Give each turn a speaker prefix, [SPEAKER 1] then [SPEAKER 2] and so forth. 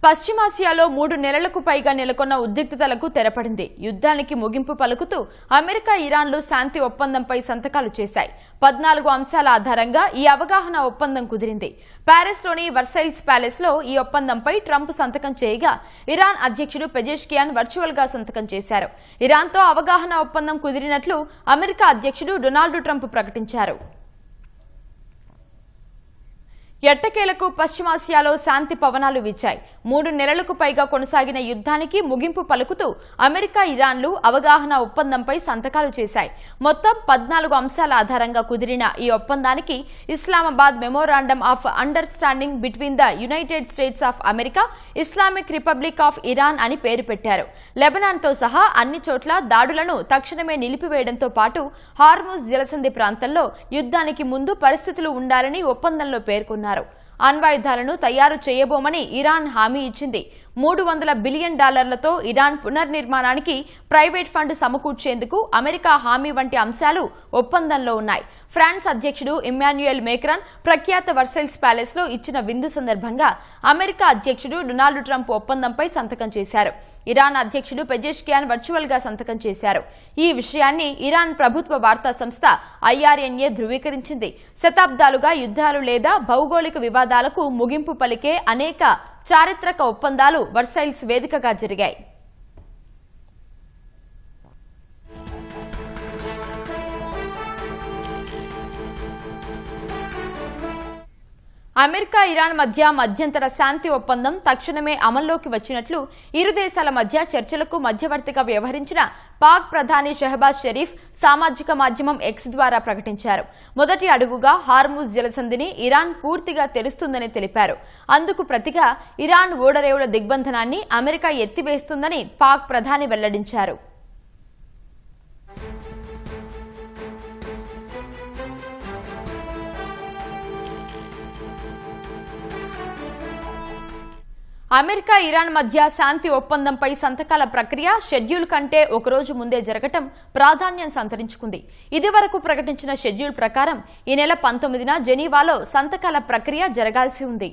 [SPEAKER 1] పశ్చిమాసియాలో 3 నెలలకు పైగా నెలకొన్న ఉద్రిక్తతలకు తెరపడింది. యుద్ధానికి ముగింపు పలుకుతూ అమెరికా ఇరాన్లు శాంతి ఒప్పందంపై సంతకాలు చేశాయి. 14 అంశాల ఆధారంగా ఈ అవగాహన ఒప్పందం కుదిరింది. ప్యారిస్లోని వర్సైల్స్ ప్యాలెస్లో ఈ ఒప్పందంపై ట్రంప్ సంతకం చేయగా ఇరాన్ అధ్యక్షుడు పెజెష్కియాన్ వర్చువల్ గా సంతకం చేశారు. ఇరాన్తో అవగాహన ఒప్పందం కుదిరినట్లు అమెరికా అధ్యక్షుడు డొనాల్డ్ ట్రంప్ ప్రకటించారు. ఎట్టకేలకు పశ్చిమాసియాలో శాంతి పవనాలు వీచాయి. 3 నెలలకు పైగా కొనసాగిన యుద్ధానికి ముగింపు పలుకుతూ అమెరికా ఇరాన్లు అవగాహన ఒప్పందంపై సంతకాలు చేశాయి. మొత్తం 14 అంశాల ఆధారంగా కుదిరిన ఈ ఒప్పందానికి Islamabad memorandum of understanding between the United states of America, Islamic republic of Iran అని పేరు పెట్టారు. లెబనాన్తో సహా అన్ని చోట్ల దాడులను తక్షణమే నిలిపివేయడంతో పాటు హార్ముజ్ జలసంధి ప్రాంతంలో యుద్ధానికి ముందు పరిస్థితులు ఉండాలని ఒప్పందంలో పేర్కొన్నారు. అణ్వాయుధాలను తయారు చేయబోమని ఇరాన్ హామీ ఇచ్చింది. $300 బిలియన్ ఇరాన్ పునర్నిర్మాణానికి ప్రైవేట్ ఫండ్ సమకూర్చేందుకు అమెరికా హామీ వంటి అంశాలు ఒప్పందంలో ఉన్నాయి. ఫ్రాన్స్ అధ్యక్షుడు ఇమ్మాన్యుయల్ మేక్రాన్ ప్రఖ్యాత వర్సైల్స్ ప్యాలెస్ లో ఇచ్చిన విందు సందర్భంగా అమెరికా అధ్యక్షుడు డొనాల్డ్ ట్రంప్ ఒప్పందంపై సంతకం చేశారు. ఇరాన్ అధ్యక్షుడు పెజెష్కియాన్ వర్చువల్ గా సంతకం చేశారు. ఈ విషయాన్ని ఇరాన్ ప్రభుత్వ వార్తా సంస్థ IRNA ధృవీకరించింది. శతాబ్దాలుగా యుద్ధాలు లేదా భౌగోళిక వివాదాలకు ముగింపు పలికే అనేక చారిత్రక ఒప్పందాలు వర్సైల్స్ వేదికగా జరిగాయి. అమెరికా ఇరాన్ మధ్య మధ్యంతర శాంతి ఒప్పందం తక్షణమే అమల్లోకి వచ్చినట్లు ఇరు దేశాల మధ్య చర్చలకు మధ్యవర్తిగా వ్యవహరించిన పాక్ ప్రధాని షెహబాజ్ షరీఫ్ సామాజిక మాధ్యమం X ద్వారా ప్రకటించారు. మొదటి అడుగుగా హార్ముజ్ జలసంధిని ఇరాన్ పూర్తిగా తెరుస్తుందని తెలిపారు. అందుకు ప్రతిగా ఇరాన్ ఓడరేవుల దిగ్బంధనాన్ని అమెరికా ఎత్తివేస్తుందని పాక్ ప్రధాని వెల్లడించారు. అమెరికా ఇరాన్ మధ్య శాంతి ఒప్పందంపై సంతకాల ప్రక్రియ షెడ్యూల్ కంటే ఒకరోజు ముందే జరగటం ప్రాధాన్యం సంతరించుకుంది. ఇదివరకు ప్రకటించిన షెడ్యూల్ ప్రకారం ఈ నెల 19న జెనీవాలో సంతకాల ప్రక్రియ జరగాల్సి ఉంది.